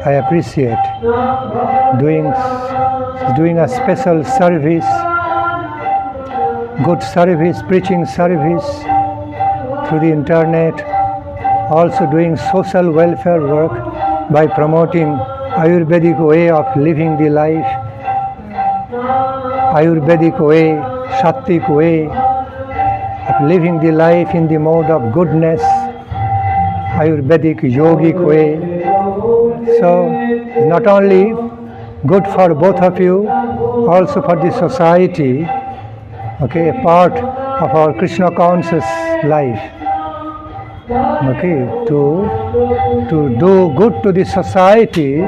I appreciate doing a special service, good service, preaching service through the internet, also doing social welfare work by promoting Ayurvedic way of living the life, Ayurvedic way, Sattvic way of living the life in the mode of goodness, Ayurvedic yogic way. So not only good for both of you, also for the society, okay, a part of our Krishna conscious life, okay, to do good to the society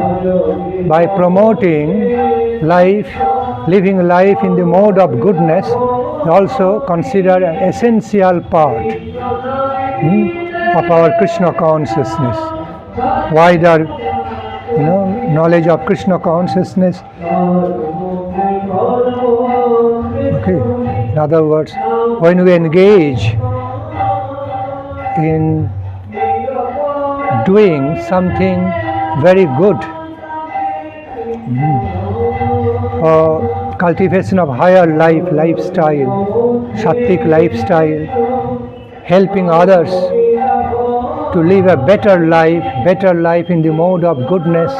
by promoting life, living life in the mode of goodness, is also considered an essential part of our Krishna consciousness. Wider, knowledge of Krishna consciousness. Okay. In other words, when we engage in doing something very good for cultivation of higher lifestyle, Sattvic lifestyle, helping others to live a better life in the mode of goodness,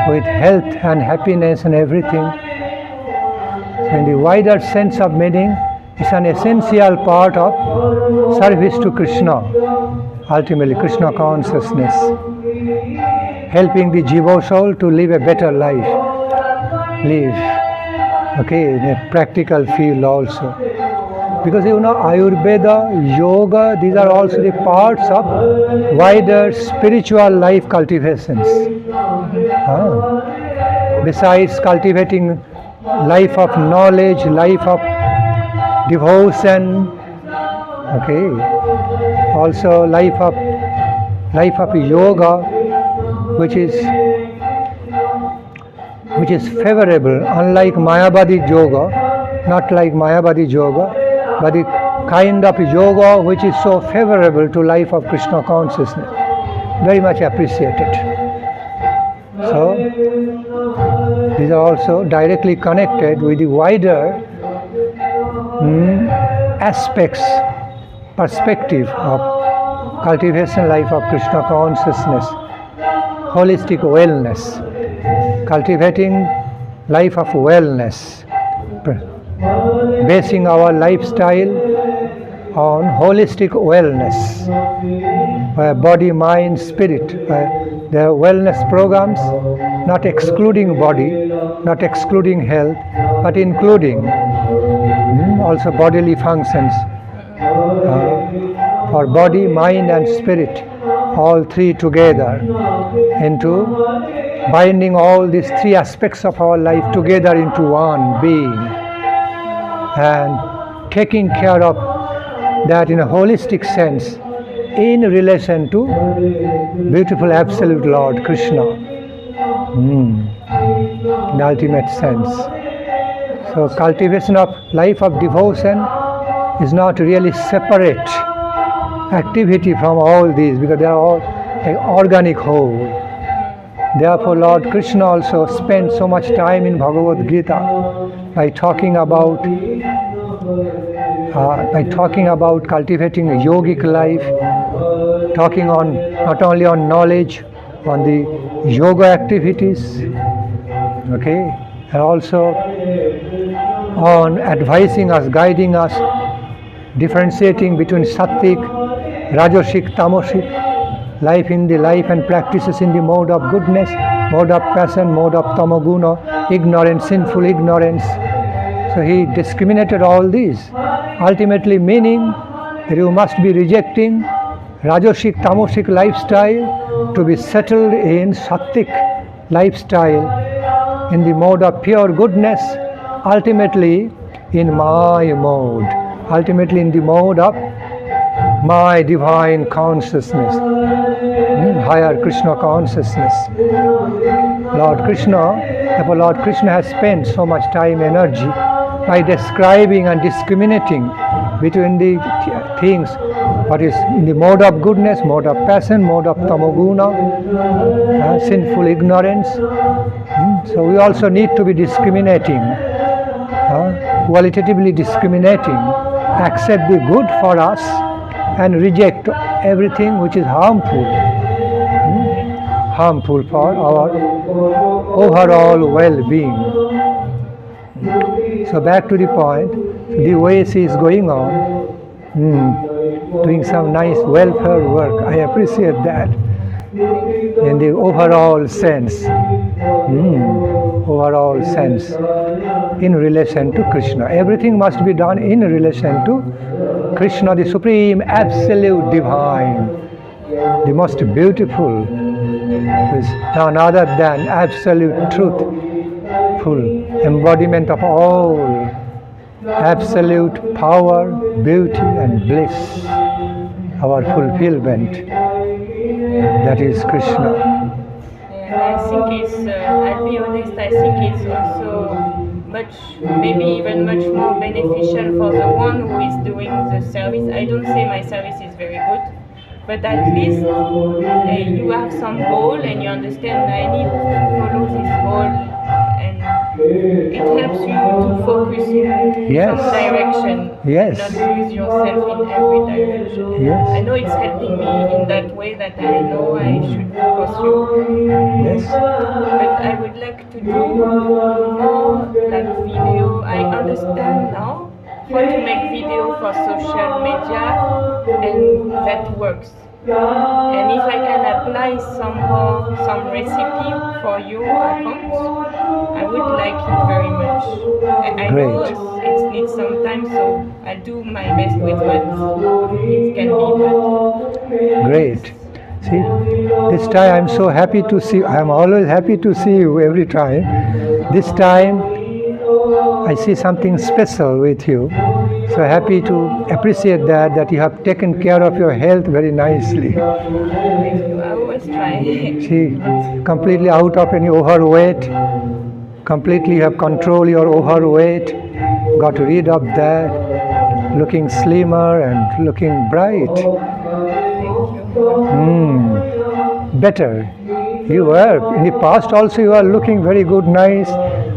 with health and happiness and everything. So in the wider sense of meaning, it's an essential part of service to Krishna, ultimately Krishna consciousness, helping the jiva soul to live a better life, okay, in a practical field also. Because Ayurveda, yoga, these are also the parts of wider spiritual life cultivations. Besides cultivating life of knowledge, life of devotion, okay, also life of yoga, which is favorable, unlike Mayavadi yoga, not like Mayavadi yoga, but the kind of yoga which is so favorable to life of Krishna consciousness, very much appreciated. So these are also directly connected with the wider perspective of cultivation life of Krishna consciousness, holistic wellness, cultivating life of wellness, basing our lifestyle on holistic wellness, body, mind, spirit. There are wellness programs, not excluding body, not excluding health, but including also bodily functions for body, mind and spirit, all three together, into binding all these three aspects of our life together into one being, and taking care of that in a holistic sense in relation to beautiful absolute Lord Krishna, in ultimate sense. So cultivation of life of devotion is not really separate activity from all these, because they are all an organic whole. Therefore Lord Krishna also spent so much time in Bhagavad Gita by talking about cultivating a yogic life, talking on not only on knowledge, on the yoga activities, okay, and also on advising us, guiding us, differentiating between sattvic, rajasic, tamasic life in the life and practices in the mode of goodness, mode of passion, mode of tamaguna, ignorance, sinful ignorance. So he discriminated all these, ultimately meaning that you must be rejecting rajasic, tamasic lifestyle to be settled in sattvic lifestyle, in the mode of pure goodness, ultimately in my mode, ultimately in the mode of my divine consciousness, higher Krishna consciousness. Lord Krishna has spent so much time, energy by describing and discriminating between the things what is in the mode of goodness, mode of passion, mode of tamoguna, sinful ignorance. So we also need to be discriminating, qualitatively discriminating, accept the good for us and reject everything which is harmful, harmful for our overall well-being. So back to the point, the way she is going on, doing some nice welfare work, I appreciate that, in the overall sense, in relation to Krishna. Everything must be done in relation to Krishna, the supreme, absolute divine, the most beautiful, is none other than absolute truth, full embodiment of all absolute power, beauty and bliss, our fulfillment. That is Krishna. I think it's, I'll be honest, I think it's also maybe even much more beneficial for the one who is doing the service. I don't say my service is very good, but at least you have some goal and you understand I need to follow this goal, and it helps you to focus in some direction, not lose yourself in every direction. I know it's helping me in that way that I know I should pursue. But I would like to do more like video. I understand now how to make video for social media, and that works. And if I can apply somehow some recipe for your account, I would like it very much. I know it needs some time, so I'll do my best with what it can be. Great. See, this time I'm so happy to see you. I'm always happy to see you every time. This time I see something special with you. So happy to appreciate that you have taken care of your health very nicely. I always try. See, completely out of any overweight, completely have control your overweight, got rid of that, looking slimmer and looking bright. Better. You were, in the past also you are looking very good, nice,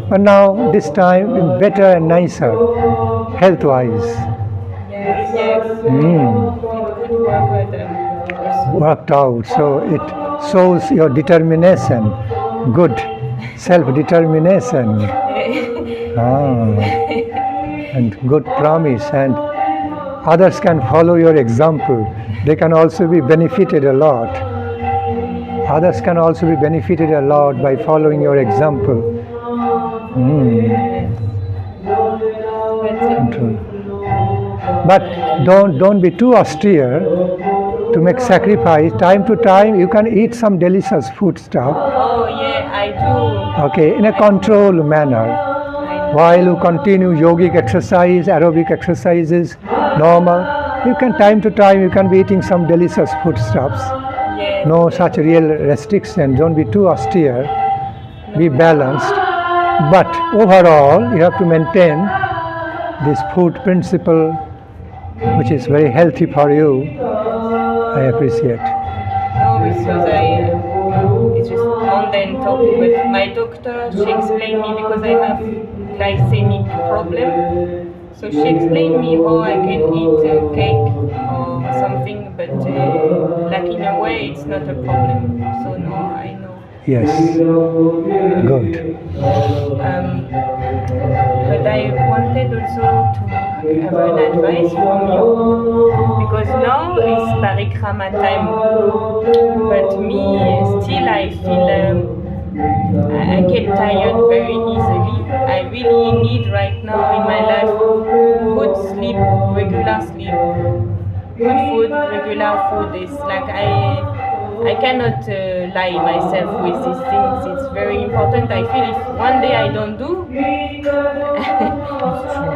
but now this time better and nicer, health-wise. Yes. Worked out, so it shows your determination, good self-determination, and good promise, and others can follow your example. They can also be benefited a lot. Others can also be benefited a lot by following your example. But don't be too austere to make sacrifice. Time to time you can eat some delicious food stuff. Oh yeah, I do. Okay, in a controlled manner. While you continue yogic exercise, aerobic exercises, normal, you can time to time you can be eating some delicious foodstuffs. No such real restriction. Don't be too austere. Be balanced. But overall, you have to maintain this food principle, which is very healthy for you. I appreciate. No, because it's just mundane talk. But my doctor, she explained me because I have glycemic problem. So she explained me how I can eat cake or something, but like in a way it's not a problem. So no, I know. Yes, good. But I wanted also to have an advice from you, because now is parikrama time, but me still I feel I get tired very easily. I really need right now in my life good sleep, regular sleep, good food, regular food. It's like I cannot lie myself with these things. It's very important. I feel if one day I don't do,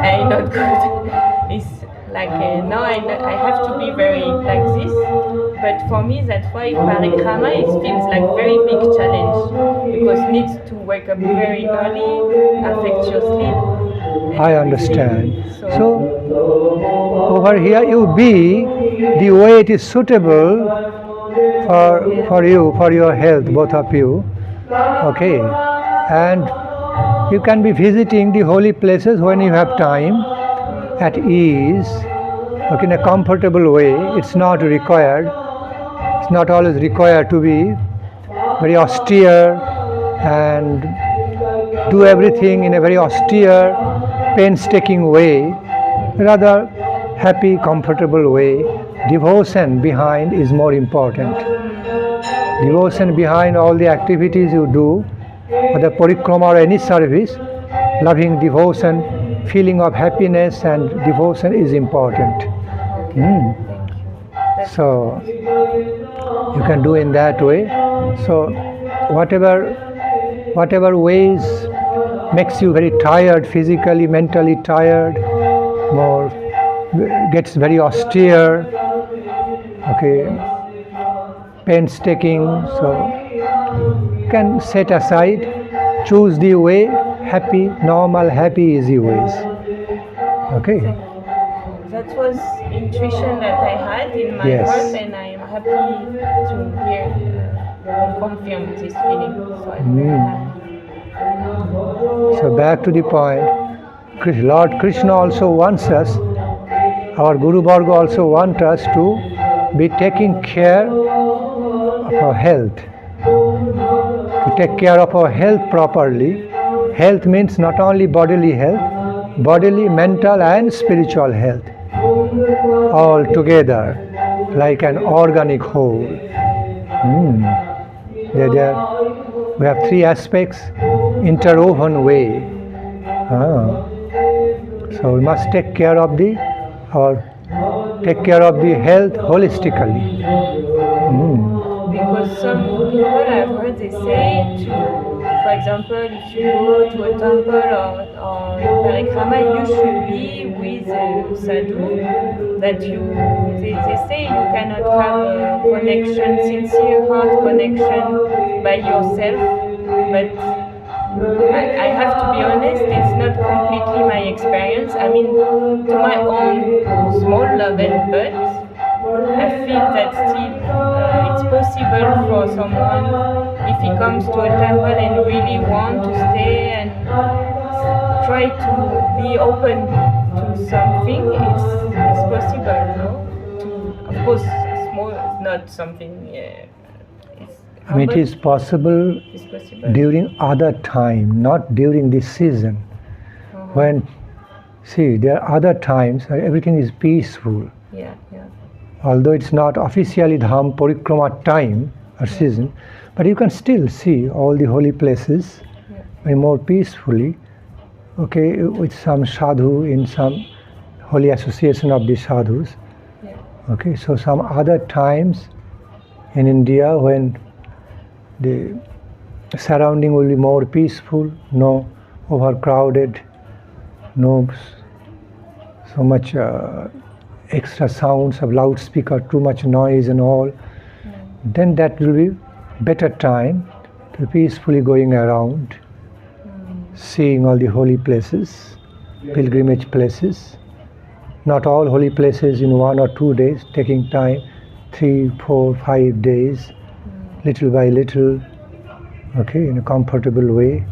I'm not good. It's like now I have to be very like this. But for me, that's why parikrama it feels like very big challenge, because needs to wake up very early, affect your sleep. I understand. So over here you be the way it is suitable for you, for your health, both of you. Okay, and you can be visiting the holy places when you have time, at ease, okay, in a comfortable way. It's not required. It's not always required to be very austere and do everything in a very austere, painstaking way. Rather, happy, comfortable way. Devotion behind is more important. Devotion behind all the activities you do, whether parikrama or any service, loving devotion, feeling of happiness and devotion is important. So you can do in that way. So whatever ways makes you very tired, physically, mentally tired, more gets very austere, okay, painstaking, so can set aside, choose the way, happy, normal, happy, easy ways. Okay. That was intuition that I had in my heart, and I am happy to hear and confirm this feeling. So I'm very happy. So back to the point, Lord Krishna also wants us, our Guru Varga also wants us to be taking care of our health. To take care of our health properly. Health means not only bodily health, bodily, mental and spiritual health. All together, like an organic whole. We have three aspects, interwoven way. So we must take care of the health holistically. Because some people I've heard they say for example, if you go to a temple or in parikrama, you should be with a sadhu. That they say you cannot have a connection, sincere heart connection by yourself. But I have to be honest, it's not completely my experience. I mean, to my own small level, but I feel that still it's possible for someone, if he comes to a temple and really want to stay and try to be open to something, it's possible, no? To, of course, small, not something. I mean, it is possible during other time, not during this season. When, see, there are other times where everything is peaceful. Yeah. Although it's not officially dham parikrama time or season, but you can still see all the holy places very more peacefully, okay, with some sadhu in some holy association of the sadhus. Okay, so some other times in India when the surrounding will be more peaceful, no overcrowded, no so much extra sounds of loudspeaker, too much noise and all, then that will be better time to peacefully going around, seeing all the holy places, pilgrimage places. Not all holy places in 1 or 2 days, taking time, 3, 4, 5 days, little by little, okay, in a comfortable way,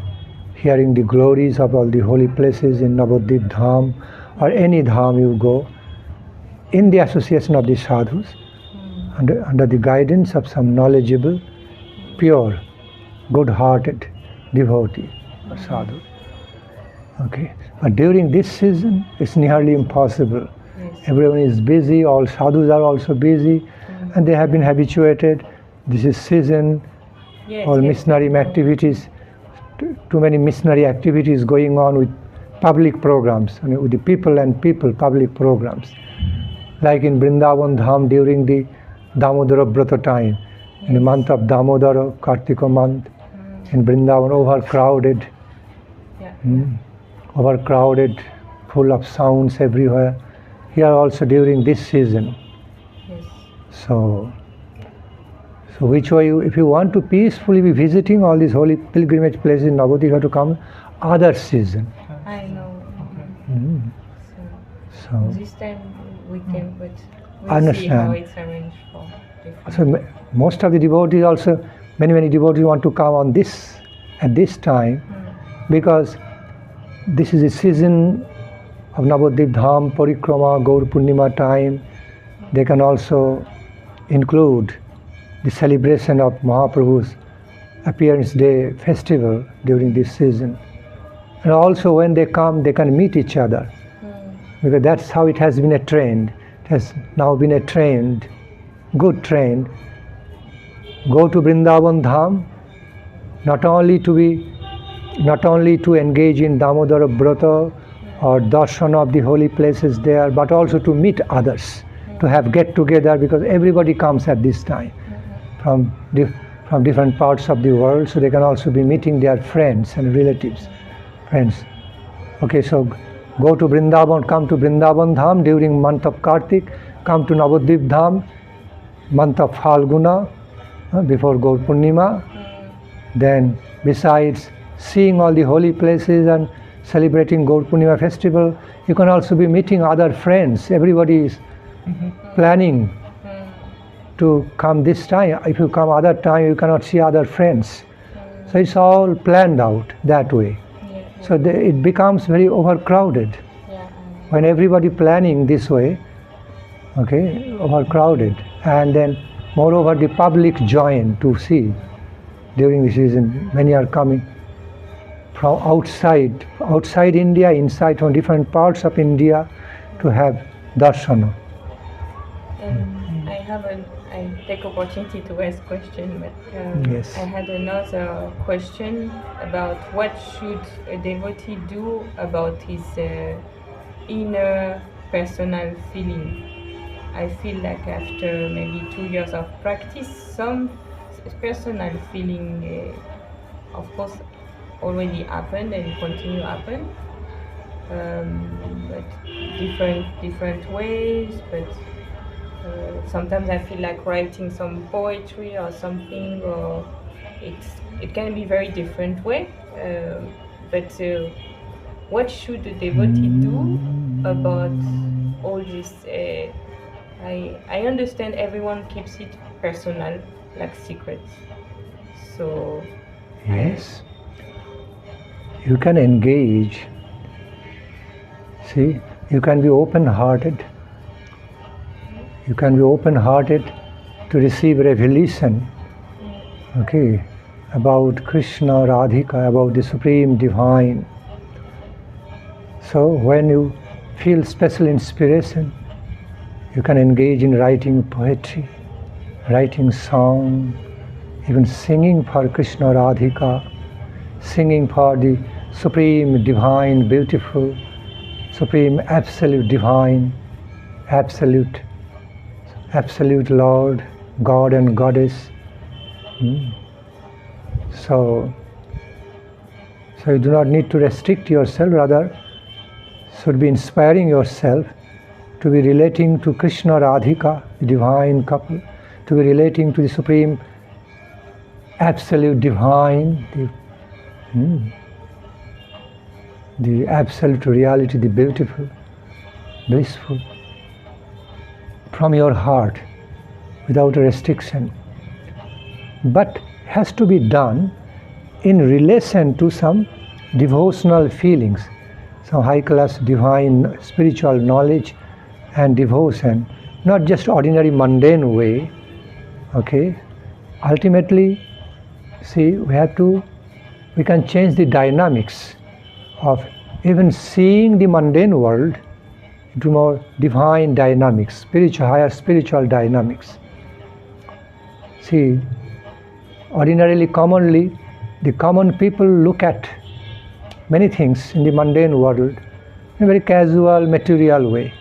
hearing the glories of all the holy places in Nabadwip dham or any dham you go, in the association of the sadhus, under the guidance of some knowledgeable, pure, good-hearted devotee or sadhu. Okay, but during this season, it's nearly impossible. Everyone is busy, all sadhus are also busy, and they have been habituated. This is season, all missionary activities, too many missionary activities going on with public programs, I mean, with the people and people, public programs. Like in Vrindavan Dham during the Damodara Brata time, in the month of Damodara, Kartika month, in Vrindavan, overcrowded, full of sounds everywhere. Here also during this season. So which way if you want to peacefully be visiting all these holy pilgrimage places in Navadvip, you have to come other season. I know. So this time we came, but We'll see how it's arranged for different. So most of the devotees also, many devotees want to come on this, at this time, because this is a season of Nabadwip dham, parikrama, Gaur Purnima time. They can also include the celebration of Mahaprabhu's appearance day festival during this season. And also when they come, they can meet each other. Because that's how it has been a trend. It has now been a trend, good trend. Go to Vrindavan dham, not only to engage in Damodara Brata or darshan of the holy places there, but also to meet others, to have get together, because everybody comes at this time from different parts of the world, so they can also be meeting their friends and relatives. Okay, so go to Vrindavan, come to Vrindavan dham during month of Kartik, come to Nabadwip dham, month of Phalguna, before Gaur Purnima. Then besides seeing all the holy places and celebrating Gaur Purnima festival, you can also be meeting other friends. Everybody is planning to come this time. If you come other time, you cannot see other friends. So it's all planned out that way. So it becomes very overcrowded. When everybody planning this way, okay, overcrowded. And then moreover the public join to see during the season. Many are coming from outside India, inside, from different parts of India to have darshana. I take opportunity to ask question, but Yes. I had another question about what should a devotee do about his inner personal feeling. I feel like after maybe 2 years of practice, some personal feeling, of course, already happened and continue to happen, but different ways. But sometimes I feel like writing some poetry or something, or it can be very different way. But what should the devotee do about all this? I understand everyone keeps it personal, like secrets. So Yes. You can engage. See, you can be open-hearted. You can be open-hearted to receive revelation, okay, about Krishna, Radhika, about the Supreme Divine. So when you feel special inspiration, you can engage in writing poetry, writing song, even singing for Krishna, Radhika, singing for the Supreme Divine, beautiful, Supreme Absolute Divine, Absolute Lord, God and Goddess. So you do not need to restrict yourself, rather should be inspiring yourself to be relating to Krishna, Radhika, the divine couple, to be relating to the Supreme Absolute Divine, the absolute reality, the beautiful, blissful, from your heart, without a restriction. But has to be done in relation to some devotional feelings, some high-class divine spiritual knowledge and devotion, not just ordinary mundane way, okay? Ultimately, see, we can change the dynamics of even seeing the mundane world into more divine dynamics, higher spiritual dynamics. See, commonly, the common people look at many things in the mundane world in a very casual, material way.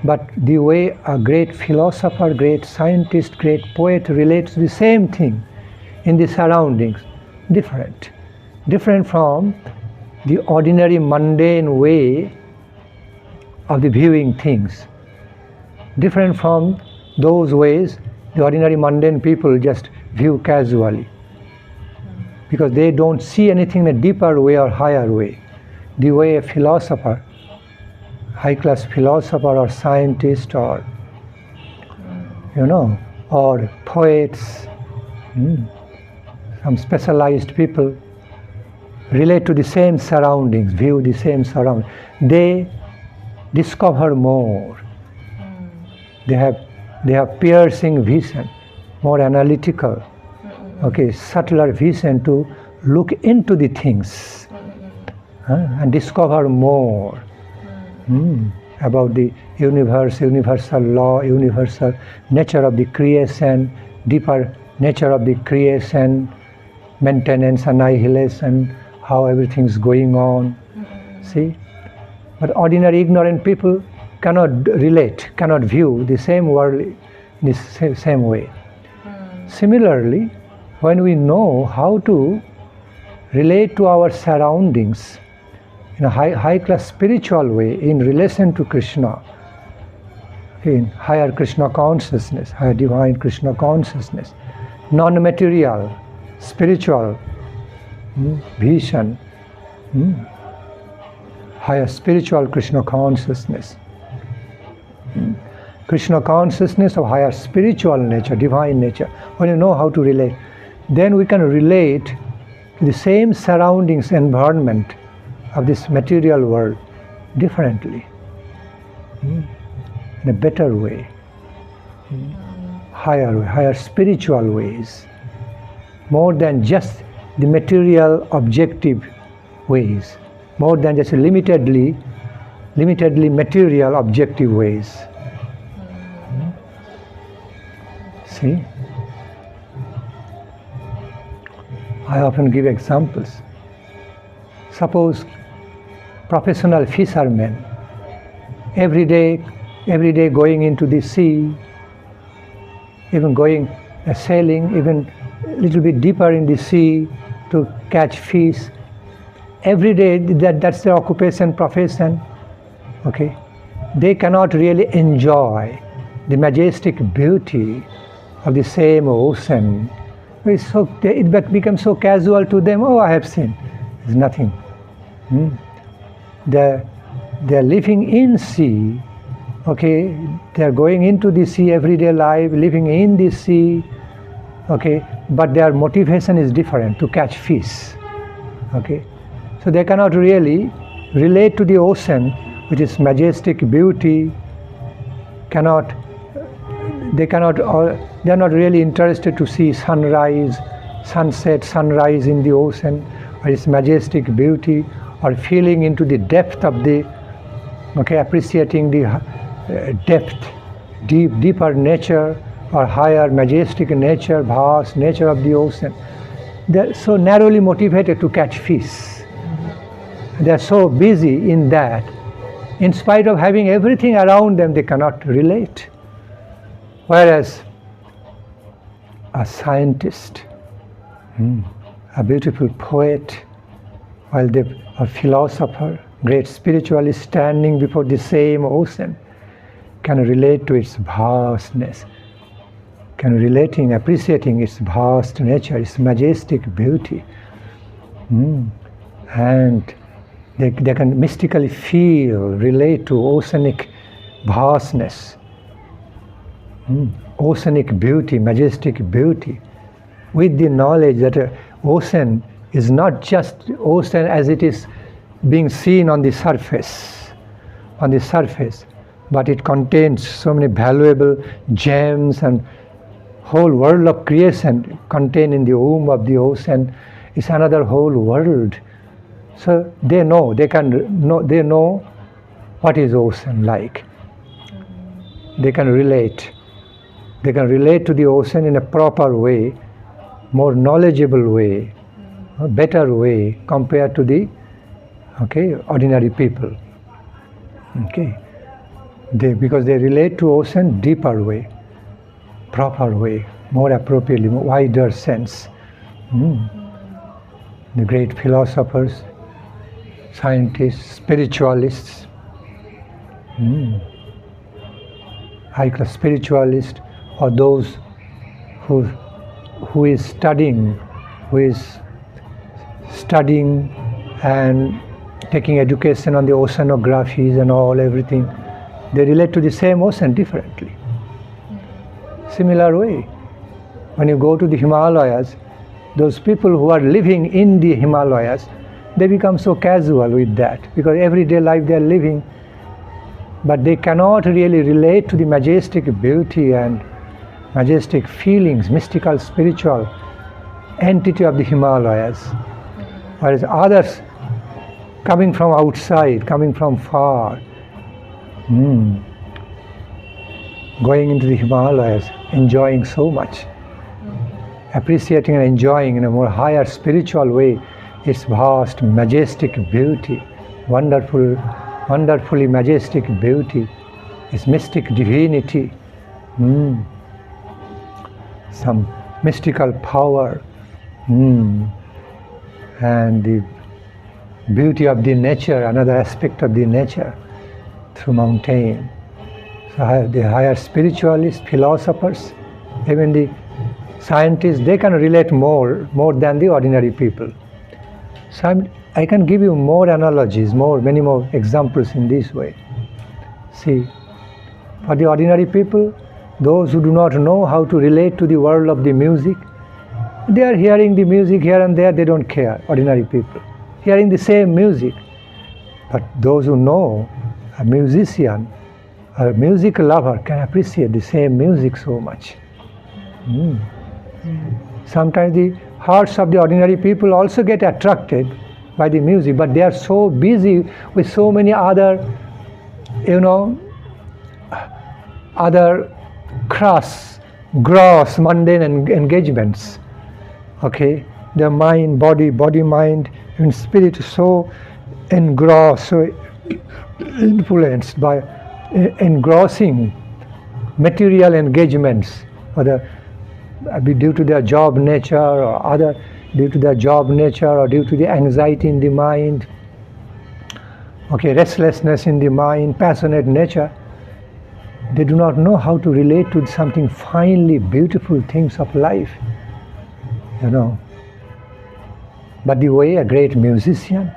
But the way a great philosopher, great scientist, great poet relates to the same thing in the surroundings, different from the ordinary mundane way of the viewing things, different from those ways the ordinary mundane people just view casually, because they don't see anything in a deeper way or higher way. The way a philosopher high-class philosopher or scientist or, or poets, some specialized people relate to the same surroundings, view the same surroundings. They discover more. They have piercing vision, more analytical, subtler vision to look into the things and discover more about the universe, universal law, universal nature of the creation, deeper nature of the creation, maintenance, annihilation, how everything's going on. See? But ordinary ignorant people cannot relate, cannot view the same world in the same way. Similarly, when we know how to relate to our surroundings in a high-class spiritual way in relation to Krishna, in higher Krishna consciousness, higher divine Krishna consciousness, non-material, spiritual vision, higher spiritual Krishna consciousness, Krishna consciousness of higher spiritual nature, divine nature. When you know how to relate, then we can relate to the same surroundings, environment of this material world differently, in a better way, higher spiritual ways, more than just the material objective ways, more than just limitedly material objective ways. See? I often give examples. Suppose professional fishermen every day going into the sea, even going sailing even a little bit deeper in the sea to catch fish. Every day that's their occupation, profession. Okay, they cannot really enjoy the majestic beauty of the same ocean. It becomes so casual to them. Oh, I have seen. It's nothing. They're living in sea. Okay, they're going into the sea, everyday life, living in the sea. Okay, but their motivation is different, to catch fish. Okay, so they cannot really relate to the ocean, which is majestic beauty. They are not really interested to see sunrise, sunset, sunrise in the ocean, or its majestic beauty, or feeling into the depth of the, appreciating the depth, deeper nature, or higher majestic nature, vast nature of the ocean. They are so narrowly motivated to catch fish. They are so busy in that. In spite of having everything around them, they cannot relate. Whereas a scientist, a beautiful poet, a philosopher, great spiritualist standing before the same ocean, can relate to its vastness, appreciating its vast nature, its majestic beauty. And they can mystically relate to oceanic vastness, oceanic beauty, majestic beauty, with the knowledge that ocean is not just ocean as it is being seen on the surface, but it contains so many valuable gems, and whole world of creation contained in the womb of the ocean is another whole world. So they know what is ocean like. They can relate to the ocean in a proper way, more knowledgeable way, a better way compared to the ordinary people. Because they relate to ocean deeper way, proper way, more appropriately, more wider sense. The great philosophers, scientists, spiritualists, high-class spiritualists, or those who is studying and taking education on the oceanographies and all, everything, they relate to the same ocean differently. Similar way, when you go to the Himalayas, those people who are living in the Himalayas, they become so casual with that, because everyday life they are living, but they cannot really relate to the majestic beauty and majestic feelings, mystical, spiritual entity of the Himalayas. Whereas others coming from outside, coming from far, going into the Himalayas, enjoying so much, appreciating and enjoying in a more higher spiritual way its vast, majestic beauty, wonderfully majestic beauty, its mystic divinity, some mystical power, and the beauty of the nature, another aspect of the nature through mountain. So the higher spiritualists, philosophers, even the scientists, they can relate more than the ordinary people. So I can give you more analogies, many more examples in this way. See, for the ordinary people, those who do not know how to relate to the world of the music, they are hearing the music here and there, they don't care, ordinary people. Hearing the same music. But those who know, a musician, a music lover can appreciate the same music so much. Sometimes the hearts of the ordinary people also get attracted by the music, but they are so busy with so many other, other gross, mundane engagements. Okay, their mind, body, mind, and spirit so engrossed, so influenced by engrossing material engagements, whether due to their job nature or due to the anxiety in the mind, restlessness in the mind, passionate nature. They do not know how to relate to something finely beautiful things of life, But the way a great musician,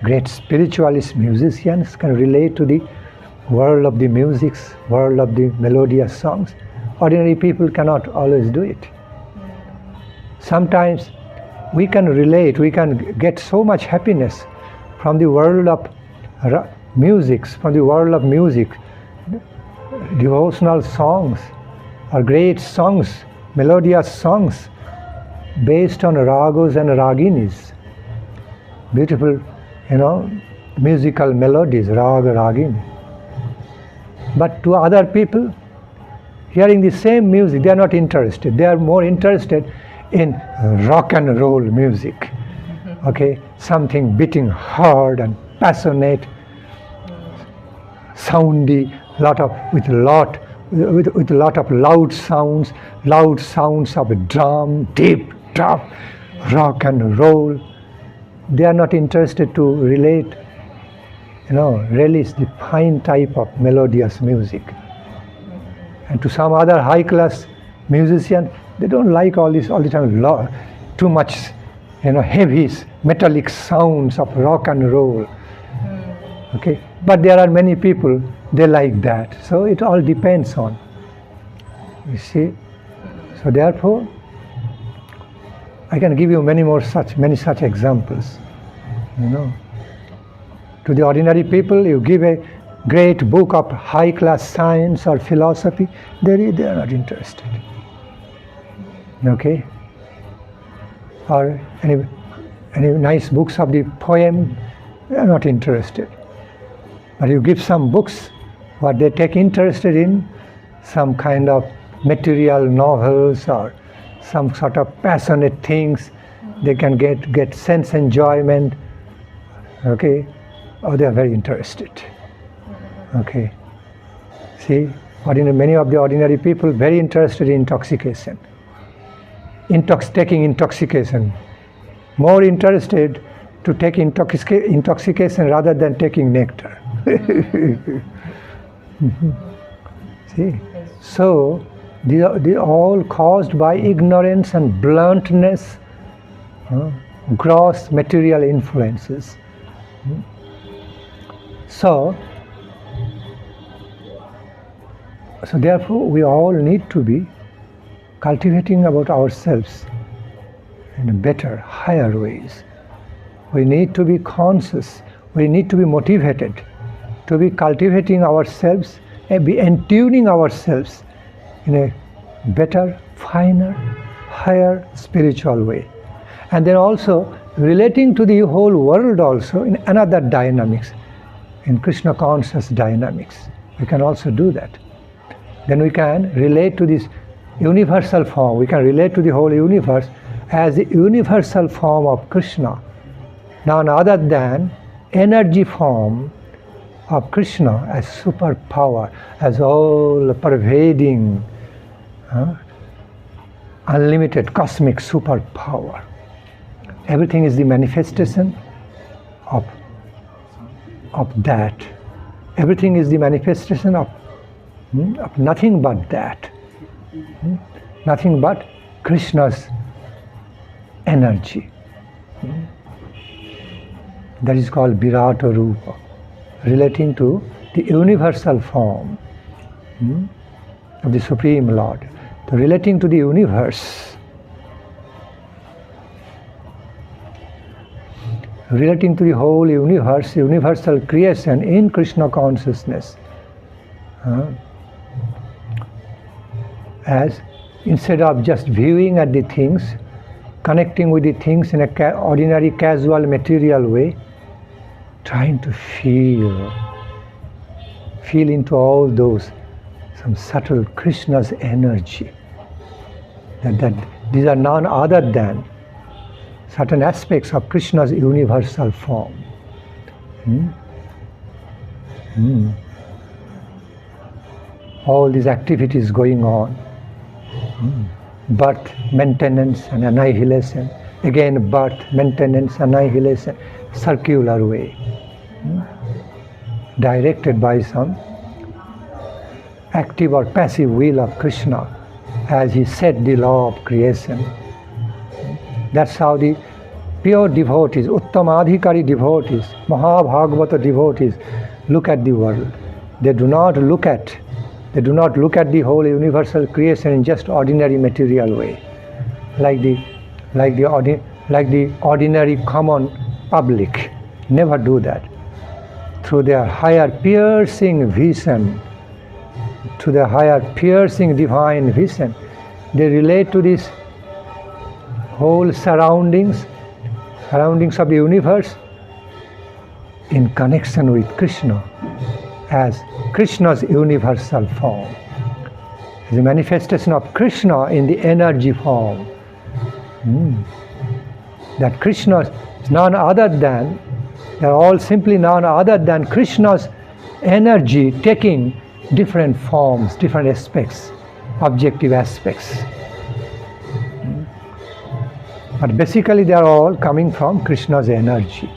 great spiritualist musicians can relate to the world of the music, world of the melodious songs, ordinary people cannot always do it. Sometimes we can relate, we can get so much happiness from the world of music, devotional songs, or great songs, melodious songs, based on ragos and raginis, beautiful, musical melodies, raga, ragini. But to other people, hearing the same music, they are not interested. They are more interested in rock and roll music, something beating hard and passionate, soundy, with a lot of loud sounds of drum, deep drum, rock and roll. They are not interested to relate, relish the fine type of melodious music. And to some other high-class musician, they don't like all this all the time, too much, heavy metallic sounds of rock and roll. But there are many people, they like that. So it all depends on, you see. So therefore, I can give you many such examples, To the ordinary people, you give a great book of high-class science or philosophy, they are not interested. Or any nice books of the poem, they are not interested. But you give some books, what they take interested in, some kind of material novels or some sort of passionate things, they can get sense enjoyment, or they are very interested. See, many of the ordinary people very interested in intoxication. Taking intoxication, more interested to take intoxication rather than taking nectar. See, so these are all caused by ignorance and bluntness, gross material influences. So therefore we all need to be cultivating about ourselves in better, higher ways. We need to be conscious, we need to be motivated to be cultivating ourselves and be entuning ourselves in a better, finer, higher spiritual way. And then also relating to the whole world also in another dynamics, in Krishna conscious dynamics. We can also do that. Then we can relate to this universal form, we can relate to the whole universe as the universal form of Krishna, none other than energy form of Krishna as superpower, as all pervading, unlimited cosmic superpower. Everything is the manifestation of that. Everything is the manifestation of nothing but that. Nothing but Krishna's energy. That is called Virata Rupa, relating to the universal form of the Supreme Lord, so relating to the universe, relating to the whole universe, universal creation in Krishna consciousness. As instead of just viewing at the things, connecting with the things in a ordinary casual material way, trying to feel into all those, some subtle Krishna's energy, that these are none other than certain aspects of Krishna's universal form. All these activities going on, birth, maintenance and annihilation, again birth, maintenance, annihilation, circular way, directed by some active or passive will of Krishna as he set the law of creation. That's how the pure devotees, Uttamadhikari devotees, Mahabhagavata devotees look at the world. They do not look at the whole universal creation in just ordinary material way, like the ordinary common public. Never do that. Through their higher piercing vision, to the higher piercing divine vision, they relate to this whole surroundings of the universe in connection with Krishna as Krishna's universal form, the manifestation of Krishna in the energy form. That Krishna is none other than, they are all simply none other than Krishna's energy taking different forms, different aspects, objective aspects. But basically they are all coming from Krishna's energy.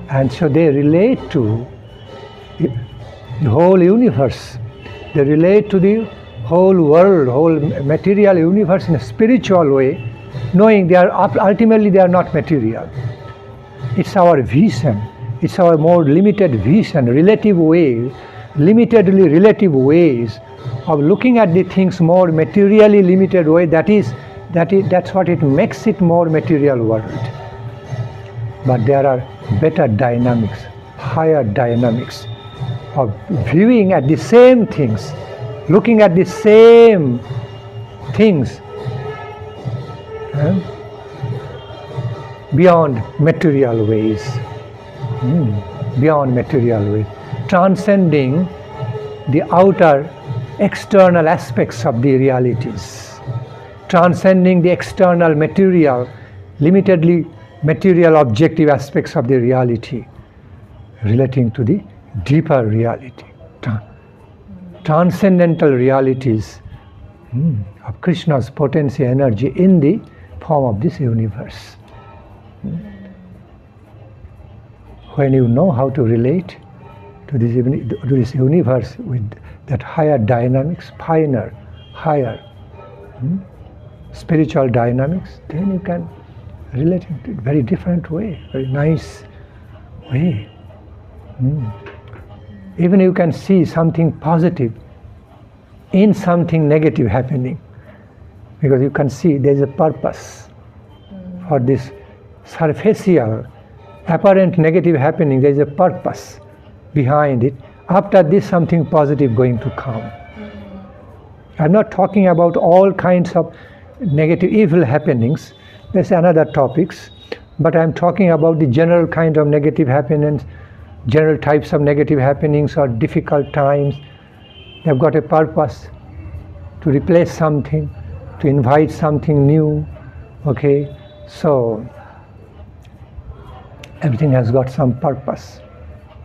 And so they relate to the whole universe. They relate to the whole world, whole material universe in a spiritual way, knowing they are ultimately they are not material. It's our vision, it's our more limited vision, relative way, limitedly relative ways of looking at the things more materially limited way. That's what it makes it more material world. But there are better dynamics, higher dynamics of viewing at the same things, looking at the same things beyond material ways, beyond material ways, transcending the outer external aspects of the realities, transcending the external material, limitedly material objective aspects of the reality, relating to the deeper reality, transcendental realities of Krishna's potency energy in the form of this universe. When you know how to relate to this universe with that higher dynamics, finer, higher spiritual dynamics, then you can relate in a very different way, very nice way. Even you can see something positive in something negative happening, because you can see there is a purpose for this superficial, apparent negative happening. There is a purpose behind it. After this, something positive going to come. I'm not talking about all kinds of negative, evil happenings. That's another topics. But I'm talking about the general kind of negative happenings, general types of negative happenings or difficult times. They've got a purpose to replace something, to invite something new. Okay, so everything has got some purpose.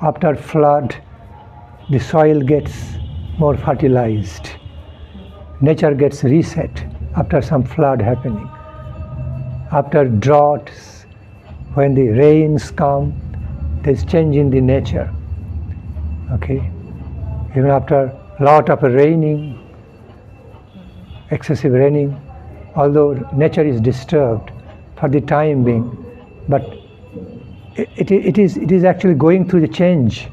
After flood, the soil gets more fertilized. Nature gets reset after some flood happening. After droughts, when the rains come, there's change in the nature. Okay, even after lot of raining, excessive raining, although nature is disturbed for the time being, but it is actually going through the change,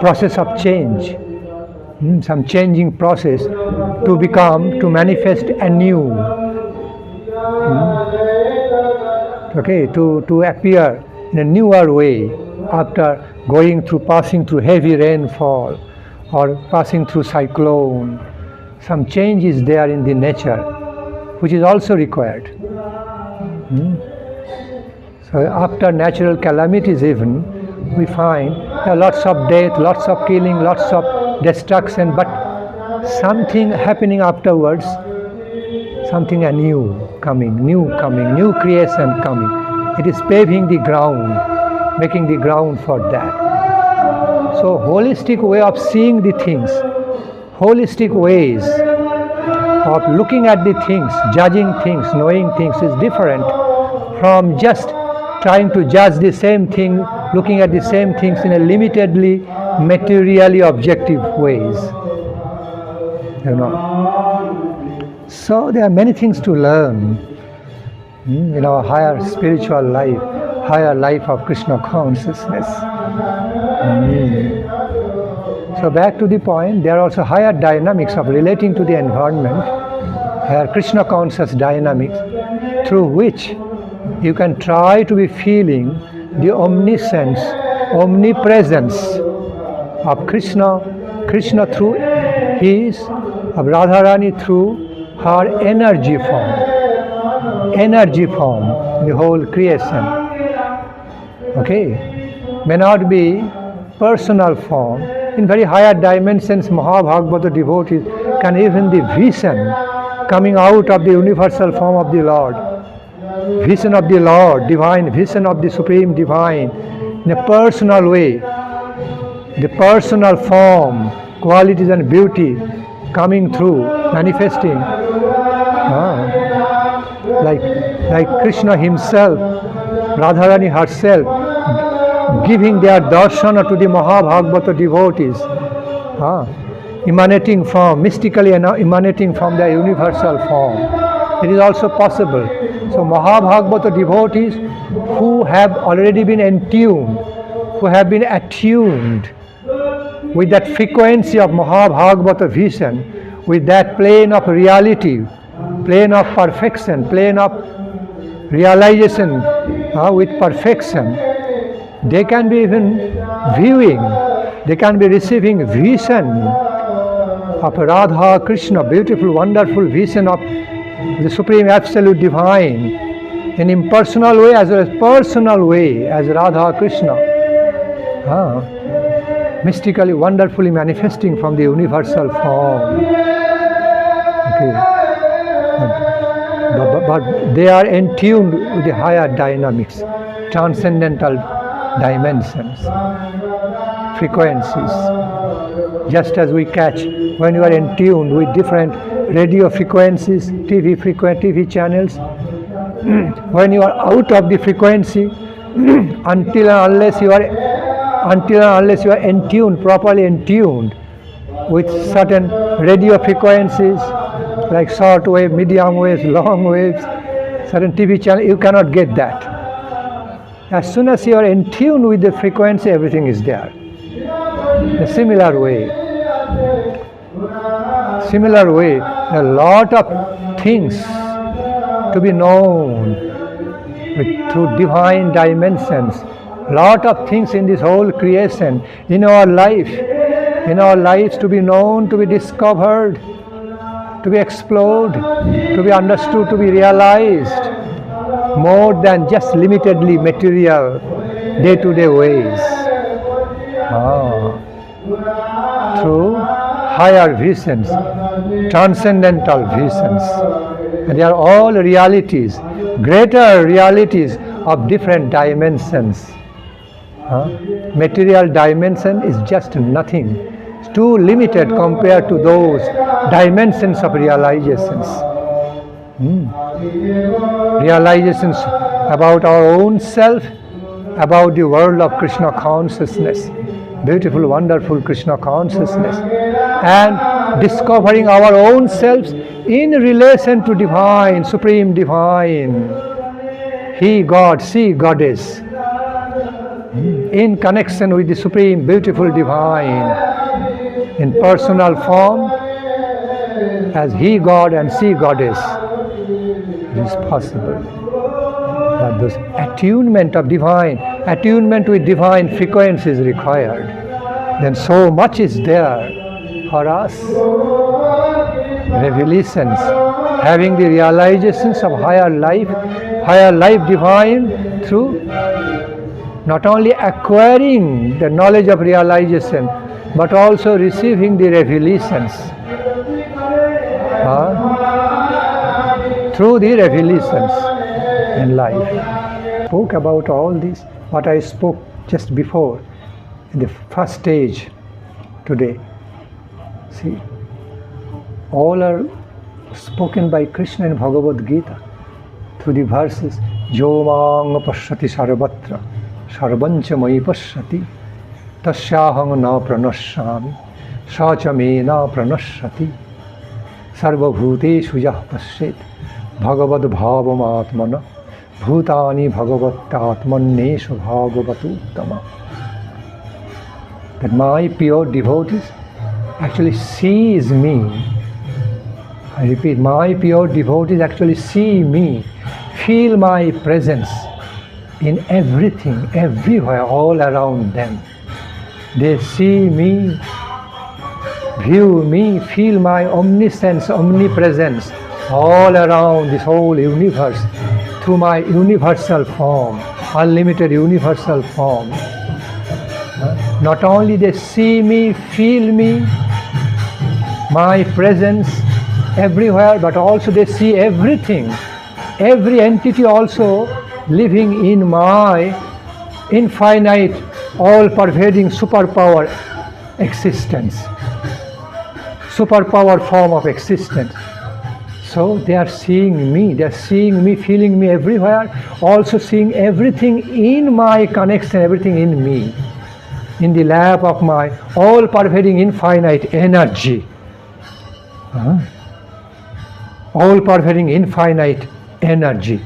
process of change, some changing process to manifest anew, okay, to appear in a newer way after passing through heavy rainfall or passing through cyclone. Some change is there in the nature, which is also required. So after natural calamities even, we find there are lots of death, lots of killing, lots of destruction, but something happening afterwards, something anew coming, new creation coming. It is paving the ground, making the ground for that. So holistic way of seeing the things, holistic ways of looking at the things, judging things, knowing things is different from just trying to judge the same thing, looking at the same things in a limitedly, materially objective ways. You know. So there are many things to learn in our higher spiritual life, higher life of Krishna consciousness. So back to the point, there are also higher dynamics of relating to the environment, higher Krishna conscious dynamics, through which you can try to be feeling the omniscience, omnipresence of Krishna through his, of Radharani through her energy form, the whole creation. Okay, may not be personal form. In very higher dimensions, Mahabhagavata devotees can even the vision coming out of the universal form of the Lord, vision of the Lord, divine vision of the Supreme Divine, in a personal way, the personal form, qualities and beauty coming through, manifesting, like Krishna himself, Radharani herself, giving their darshana to the Mahabhagavata devotees, emanating from, mystically emanating from their universal form. It is also possible. So Mahabhagavata devotees who have already been entuned, who have been attuned with that frequency of Mahabhagavata vision, with that plane of reality, plane of perfection, plane of realization with perfection, they can be even viewing, they can be receiving vision of Radha Krishna, beautiful, wonderful vision of the Supreme Absolute Divine, in impersonal way as well as personal way as Radha Krishna, mystically, wonderfully manifesting from the universal form. Okay. But they are entuned with the higher dynamics, transcendental dimensions, frequencies. Just as we catch when you are entuned with different radio frequencies, TV channels, when you are out of the frequency, until and unless you are entuned, properly entuned with certain radio frequencies like short wave, medium waves, long waves, certain TV channel, you cannot get that. As soon as you are in tune with the frequency, everything is there. In a similar way, a lot of things to be known through divine dimensions. Lot of things in this whole creation, in our lives to be known, to be discovered, to be explored, to be understood, to be realized, more than just limitedly material, day-to-day ways. Through higher visions, transcendental visions. And they are all realities, greater realities of different dimensions. Material dimension is just nothing. It's too limited compared to those dimensions of realizations. Realizations about our own self, about the world of Krishna consciousness, beautiful, wonderful Krishna consciousness, and discovering our own selves in relation to divine, supreme divine, He God, she Goddess, in connection with the supreme, beautiful divine, in personal form, as He God and she Goddess. It is possible. But this attunement of divine, attunement with divine frequency is required. Then so much is there for us. Revelations, having the realizations of higher life divine through not only acquiring the knowledge of realization, but also receiving the revelations. Through the revelations in life. Spoke about all this, what I spoke just before, in the first stage today. See, all are spoken by Krishna in Bhagavad Gita through the verses Yomang pashyati sarvatra sarvancha mai pashyati tasyaham na pranashyami sacha me na pranashyati sarvabhuteshu yah pasyet bhagavad bhavam atmana bhutani bhagavat atmanneshu bhagavatu uttama. That my pure devotees actually sees me. I repeat, my pure devotees actually see me, feel my presence in everything, everywhere, all around them. They see me, view me, feel my omniscience, omnipresence all around this whole universe through my universal form, unlimited universal form. Not only they see me, feel me, my presence everywhere, but also they see everything, every entity also living in my infinite, all-pervading superpower existence, superpower form of existence. So they are seeing me, feeling me everywhere, also seeing everything in my connection, everything in me, in the lap of my all-pervading infinite energy. All-pervading infinite energy.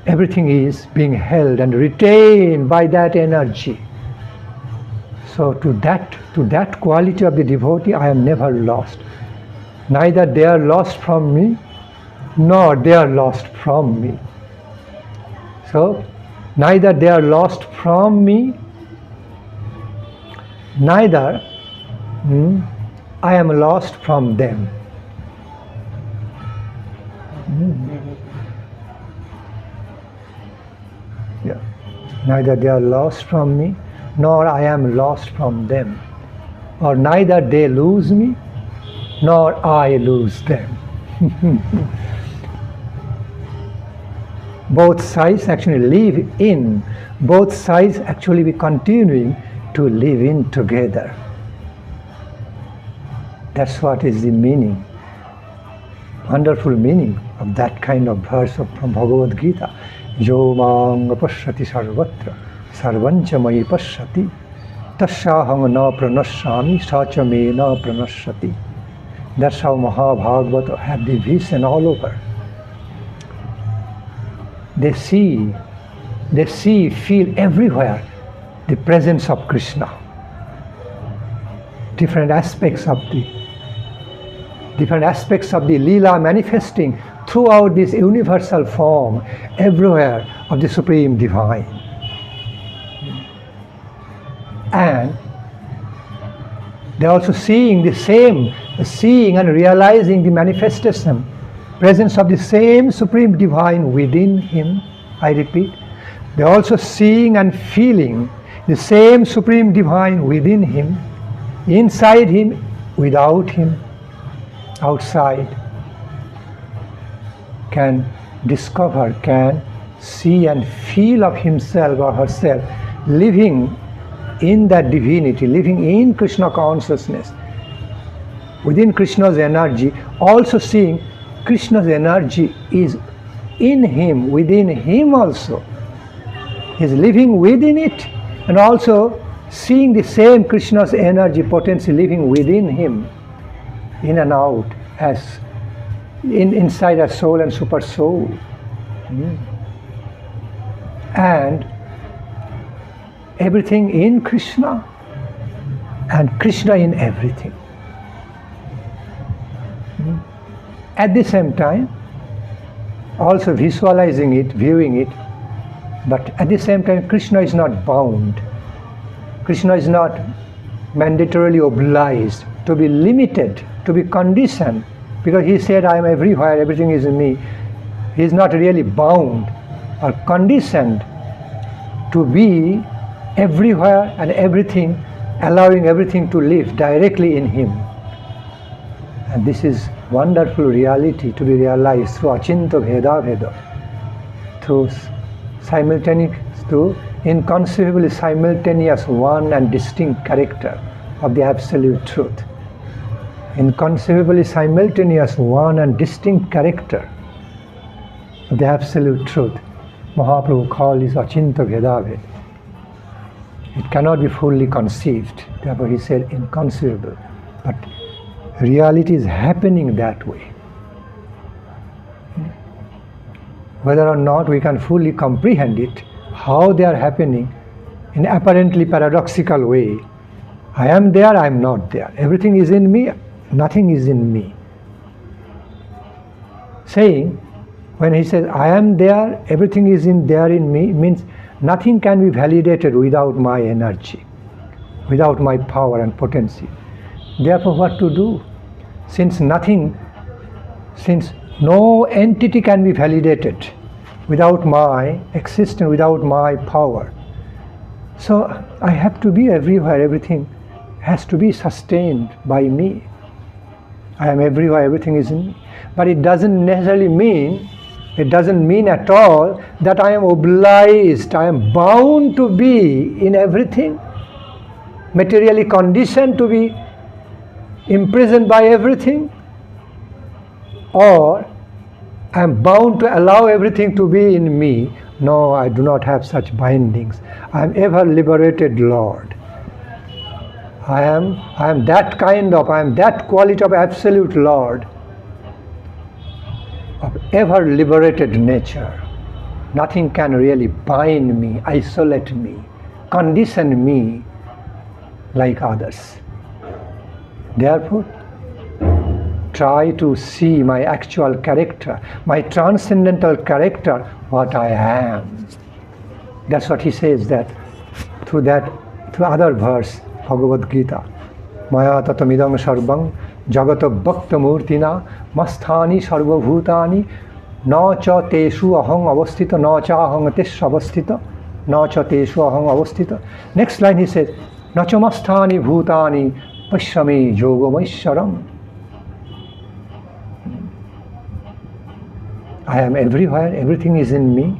Everything is being held and retained by that energy. So to that quality of the devotee, I am never lost. Neither they are lost from me, nor they are lost from me. So neither they are lost from me, neither I am lost from them. Yeah. Neither they are lost from me, nor I am lost from them. Or neither they lose me, nor I lose them. Both sides actually live in, both sides actually be continuing to live in together. That's what is the meaning, wonderful meaning of that kind of verse from Bhagavad Gita. Yomang pashyati sarvatra sarvancha mai pashyati tasyaham na pranashyami sacha me na pranashyati. That's how Mahabhagavata have the vision all over. They see they see, feel everywhere the presence of Krishna. Different aspects of the Leela manifesting throughout this universal form, everywhere of the Supreme Divine. And they are also seeing and realizing the manifestation, presence of the same Supreme Divine within him, I repeat. They are also seeing and feeling the same Supreme Divine within him, inside him, without him, outside. Can discover, can see and feel of himself or herself living in that divinity, living in Krishna consciousness, within Krishna's energy, also seeing Krishna's energy is in him, within him also. He is living within it, and also seeing the same Krishna's energy potency living within him, in and out, as inside a soul and super soul. And everything in Krishna and Krishna in everything. At the same time, also visualizing it, viewing it, but at the same time Krishna is not bound. Krishna is not mandatorily obliged to be limited, to be conditioned, because he said, I am everywhere, everything is in me. He is not really bound or conditioned to be everywhere and everything, allowing everything to live directly in him. And this is wonderful reality to be realized through Achinta Bheda Bheda, through inconceivably simultaneous one and distinct character of the Absolute Truth. Inconceivably simultaneous one and distinct character of the Absolute Truth. Mahaprabhu called this Achinta Bheda Bheda. It cannot be fully conceived, therefore he said inconceivable. But reality is happening that way. Whether or not we can fully comprehend it, how they are happening in apparently paradoxical way. I am there, I am not there. Everything is in me, nothing is in me. Saying, when he says, I am there, everything is there in me, means nothing can be validated without my energy, without my power and potency. Therefore, what to do? Since no entity can be validated without my existence, without my power. So I have to be everywhere, everything has to be sustained by me. I am everywhere, everything is in me. But it doesn't necessarily mean, it doesn't mean at all that I am obliged, I am bound to be in everything, materially conditioned to be imprisoned by everything, or I am bound to allow everything to be in me. No, I do not have such bindings. I am ever liberated Lord. I am that quality of absolute Lord, of ever liberated nature. Nothing can really bind me, isolate me, condition me like others. Therefore, try to see my actual character, my transcendental character, what I am. That's what he says that through other verse, Bhagavad Gita. Maya tatamidam sarvang jagata bhakta murtina masthani sarva bhutani na cha teshu aham avastita na cha aham tesh avastita na cha teshu aham avastita. Next line he says, na cha masthani bhutani pashyami yogamaysaram. I am everywhere, everything is in me.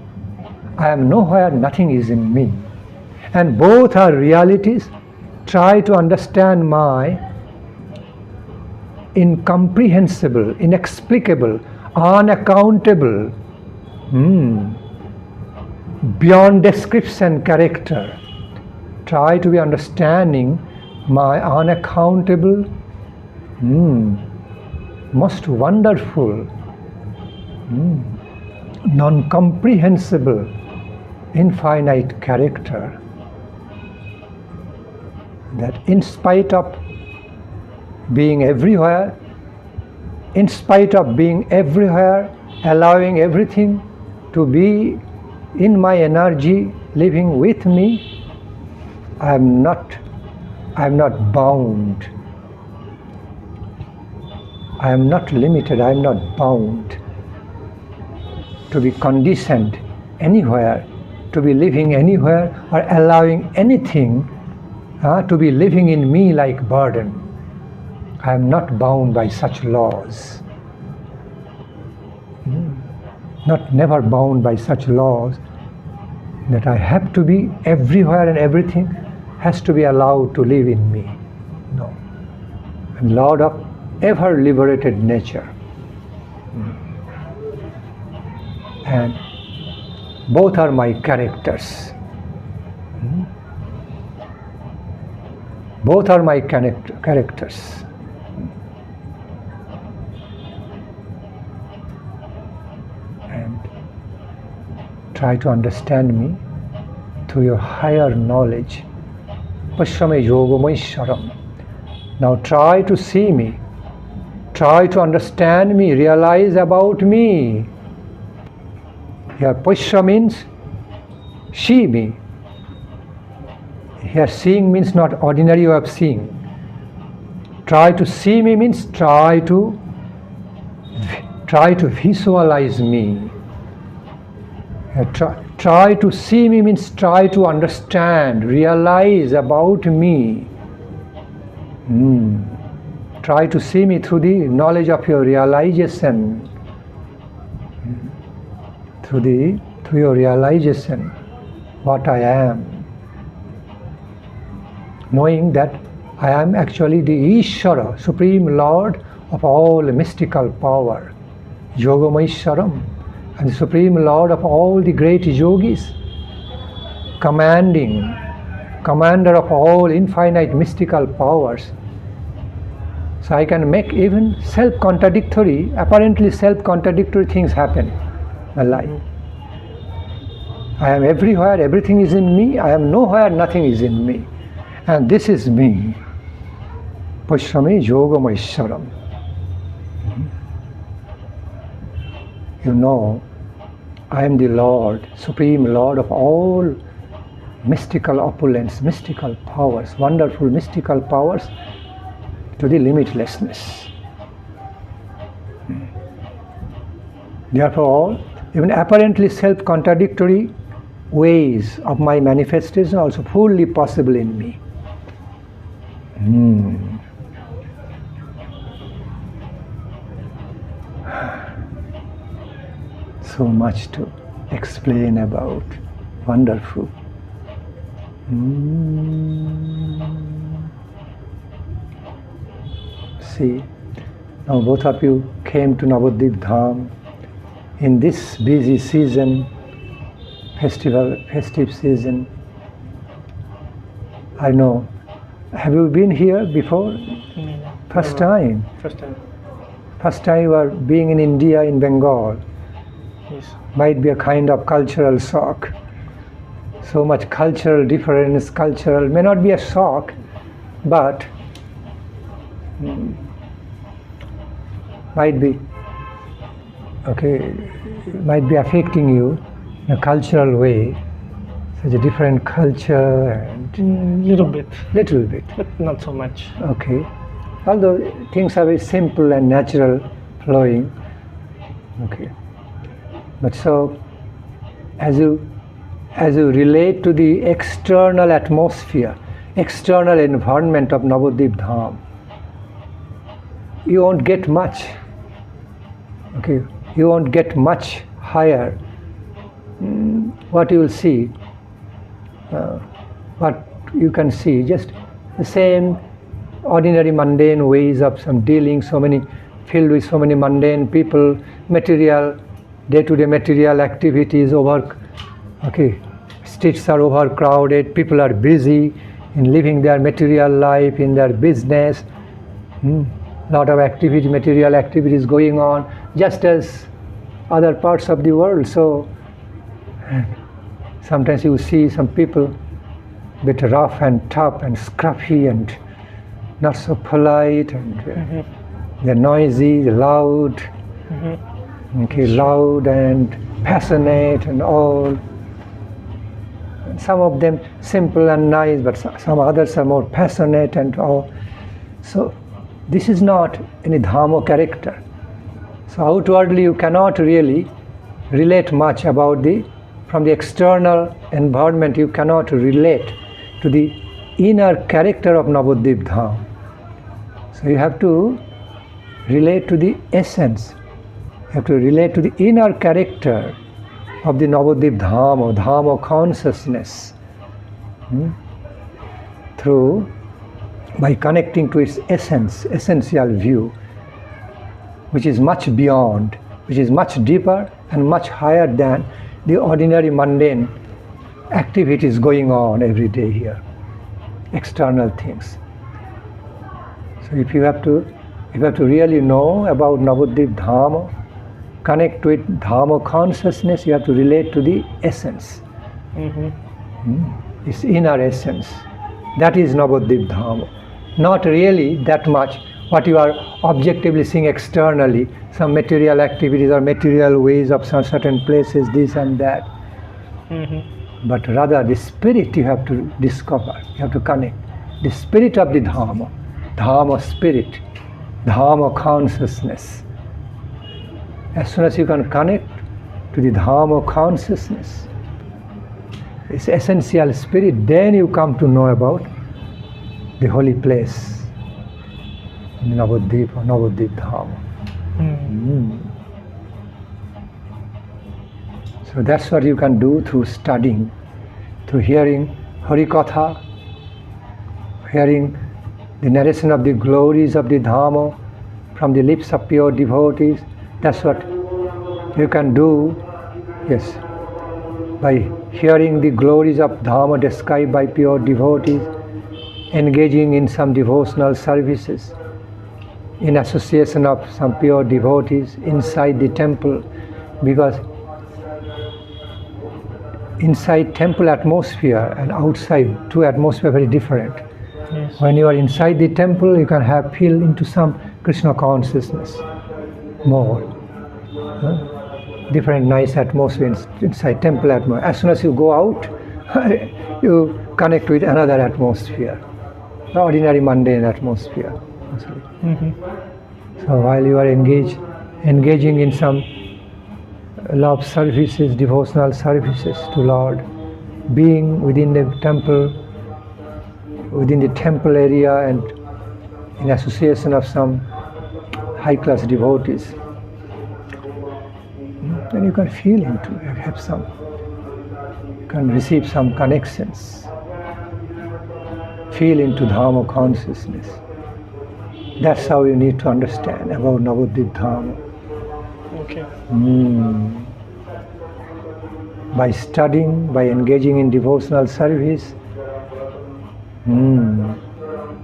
I am nowhere, nothing is in me. And both are realities. Try to understand my incomprehensible, inexplicable, unaccountable, beyond description character. Try to be understanding my unaccountable, most wonderful, non-comprehensible infinite character, that in spite of being everywhere, allowing everything to be in my energy, living with me, I am not bound. I am not limited, I am not bound to be conditioned anywhere, to be living anywhere, or allowing anything to be living in me like burden. I am not bound by such laws. Never bound by such laws that I have to be everywhere and everything has to be allowed to live in me. No. I'm Lord of ever liberated nature. And both are my characters. Both are my characters. And try to understand me through your higher knowledge. Pashyame yogamaisaram. Now try to see me. Try to understand me, realize about me. Here Pashya means see me. Here seeing means not ordinary way of seeing. Try to see me means try to visualize me. Try to see me means try to understand, realize about me. Try to see me through the knowledge of your realization. Through your realization, what I am. Knowing that I am actually the Ishvara, Supreme Lord of all mystical power, Yogamaisaram, and the Supreme Lord of all the great yogis, commander of all infinite mystical powers. So I can make even apparently self-contradictory things happen in my life. I am everywhere, everything is in me. I am nowhere, nothing is in me. And this is me. Pashyame yogamaisaram. You know, I am the Lord, Supreme Lord of all mystical opulence, mystical powers, wonderful mystical powers to the limitlessness. Therefore, all, even apparently self-contradictory ways of my manifestation are also fully possible in me. So much to explain about. Wonderful. See, now both of you came to Nabadwip dham in this busy season, festive season. I know. Have you been here before? No. First time? First time. First time you are being in India, in Bengal. Yes. Might be a kind of cultural shock. So much cultural difference, may not be a shock, but might be affecting you in a cultural way. Such a different culture and Little bit, but not so much. okay. Although things are very simple and natural flowing. Okay. But so as you relate to the external atmosphere, external environment of Nabadwip dham, you won't get much. Okay, you won't get much higher. What you will see, what you can see, just the same ordinary mundane ways of some dealing, filled with so many mundane people, material, day-to-day material activities, streets are overcrowded, people are busy in living their material life, in their business, lot of material activities going on, just as other parts of the world. So Sometimes you see some people a bit rough and tough and scruffy and not so polite, and they're noisy, they're loud, okay, loud and passionate and all. And some of them simple and nice, but some others are more passionate and all. So this is not any dhamma character. So outwardly you cannot really relate much about from the external environment, you cannot relate to the inner character of Nabadwip dham. So you have to relate to the essence. You have to relate to the inner character of the Nabadwip dham or dham of consciousness by connecting to its essence, essential view, which is much beyond, which is much deeper and much higher than the ordinary mundane activities going on every day here, external things. So if you have to really know about Nabadwip dham, connect to it, Dhamma consciousness, you have to relate to the essence. Its inner essence. That is Nabadwip Dhamma. Not really that much what you are objectively seeing externally, some material activities or material ways of some certain places, this and that. But rather the spirit you have to discover, you have to connect. The spirit of the Dhamma, Dhamma spirit, Dhamma consciousness. As soon as you can connect to the Dhamma consciousness, its essential spirit, then you come to know about the holy place, Nabadwip or Nabadwip Dham. So that's what you can do through studying, through hearing Harikatha, hearing the narration of the glories of the Dhamma from the lips of pure devotees. That's what you can do, yes, by hearing the glories of Dhamma described by pure devotees, engaging in some devotional services, in association of some pure devotees inside the temple, because inside temple atmosphere and outside two atmosphere very different. Yes. When you are inside the temple, you can feel into some Krishna consciousness more. Different nice atmosphere inside temple atmosphere. As soon as you go out, you connect with another atmosphere, the ordinary mundane atmosphere. So while you are engaging in some love services, devotional services to Lord, being within the temple area and in association of some high-class devotees, then you can feel into it, you can receive some connections, feel into Dhamma consciousness. That's how you need to understand about Nabadwip Dhamma. Okay. By studying, by engaging in devotional service,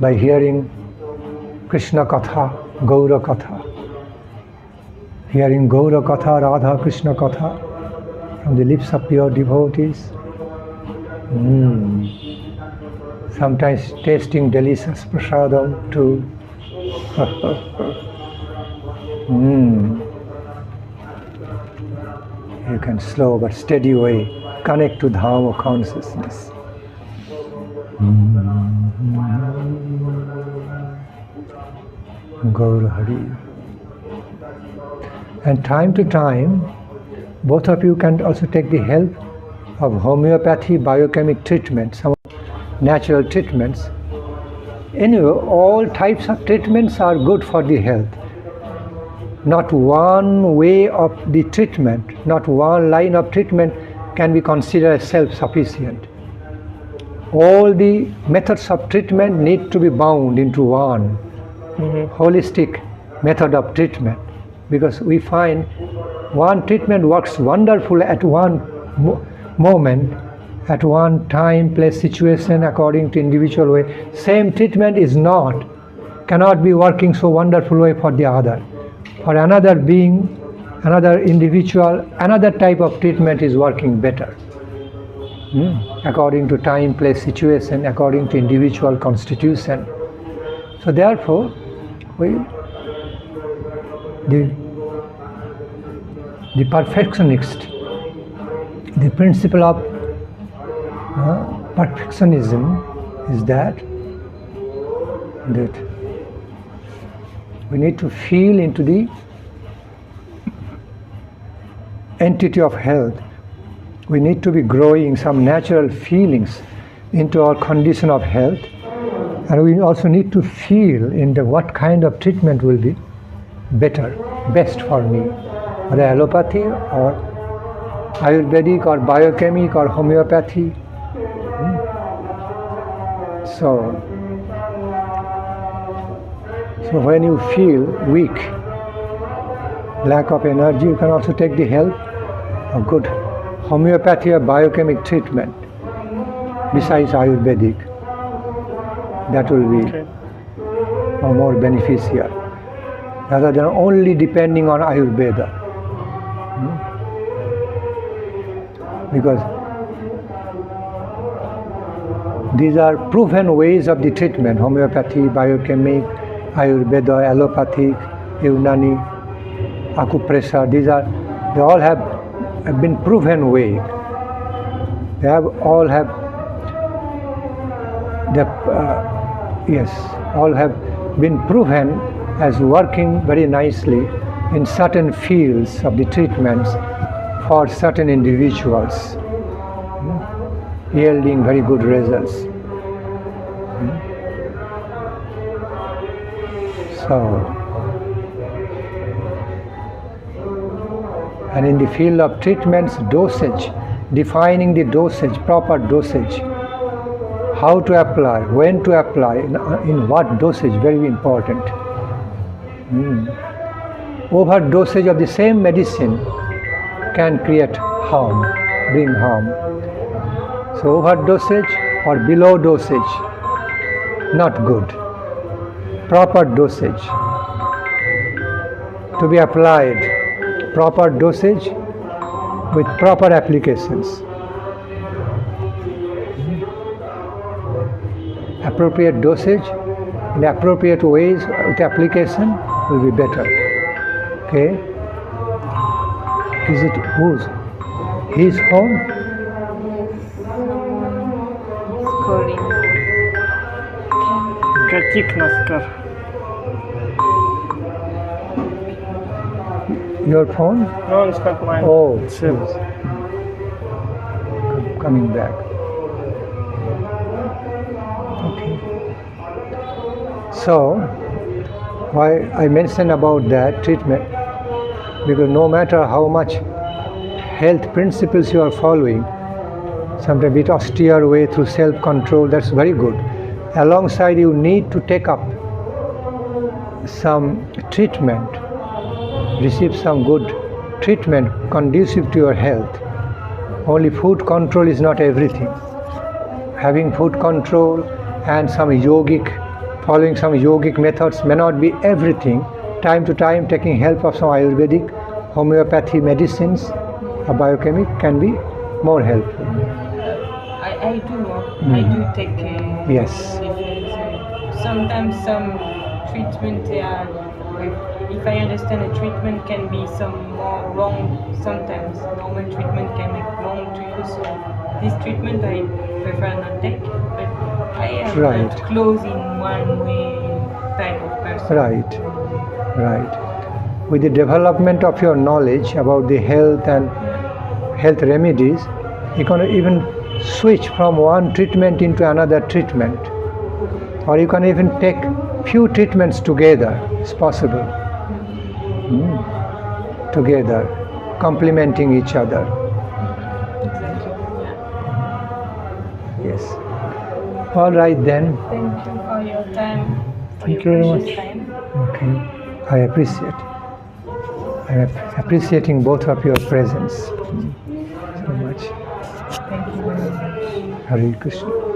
by hearing Krishna Katha, Gaura Katha, hearing Gaura Katha, Radha Krishna Katha from the lips of pure devotees, sometimes tasting delicious prasadam too. You can slow but steady way connect to Dhamma consciousness. Gaur Hari. And time to time, both of you can also take the help of homeopathy, biochemic treatment, some natural treatments. Anyway, all types of treatments are good for the health. Not one way of the treatment, not one line of treatment can be considered as self-sufficient. All the methods of treatment need to be bound into one holistic method of treatment, because we find one treatment works wonderful at one moment, at one time, place, situation, according to individual way. Same treatment cannot be working so wonderful way for the other. For another being, another individual, another type of treatment is working better. according to time, place, situation, according to individual constitution. So therefore, the perfectionist, the principle of perfectionism is that we need to feel into the entity of health. We need to be growing some natural feelings into our condition of health, and we also need to feel into what kind of treatment will be better, best for me, whether allopathy or Ayurvedic or biochemic or homeopathy. So when you feel weak, lack of energy, you can also take the help of good homeopathy or biochemic treatment besides Ayurvedic. That will be more beneficial rather than only depending on Ayurveda. Because these are proven ways of the treatment: homeopathy, biochemic, Ayurveda, allopathic, Unani, acupressure. They all have been proven way. All have been proven as working very nicely in certain fields of the treatments for certain individuals, yielding very good results. And in the field of treatments, dosage, defining the dosage, proper dosage, how to apply, when to apply, in what dosage, very important. Overdosage of the same medicine can create harm, bring harm. So overdosage or below dosage, not good. Proper dosage to be applied, proper dosage with proper applications. Appropriate dosage in appropriate ways with application will be better. Okay? Is it whose? His home? Calling. Gatik naskar. Your phone? No, it's not mine. Oh, It's his. Coming back. Okay. So, why I mentioned about that treatment, because no matter how much health principles you are following, sometimes a bit austere way through self-control, that's very good. Alongside, you need to take up some treatment, receive some good treatment conducive to your health. Only food control is not everything. Having food control and some following some yogic methods may not be everything. Time to time, taking help of some Ayurvedic, homeopathy medicines, or biochemic can be more helpful. I do take Yes. sometimes some treatment if I understand a treatment can be some more wrong sometimes. Normal treatment can make wrong to you, so this treatment I prefer not take, but I am not close in one way type of person. Right. With the development of your knowledge about the health and health remedies, you can even switch from one treatment into another treatment, or you can even take few treatments together. It's possible. Together, complementing each other. Yes. All right then. Thank you for your time. Thank you very much. Time. Okay. I appreciate. I'm appreciating both of your presence so much. Thank you very much. Hare Krishna.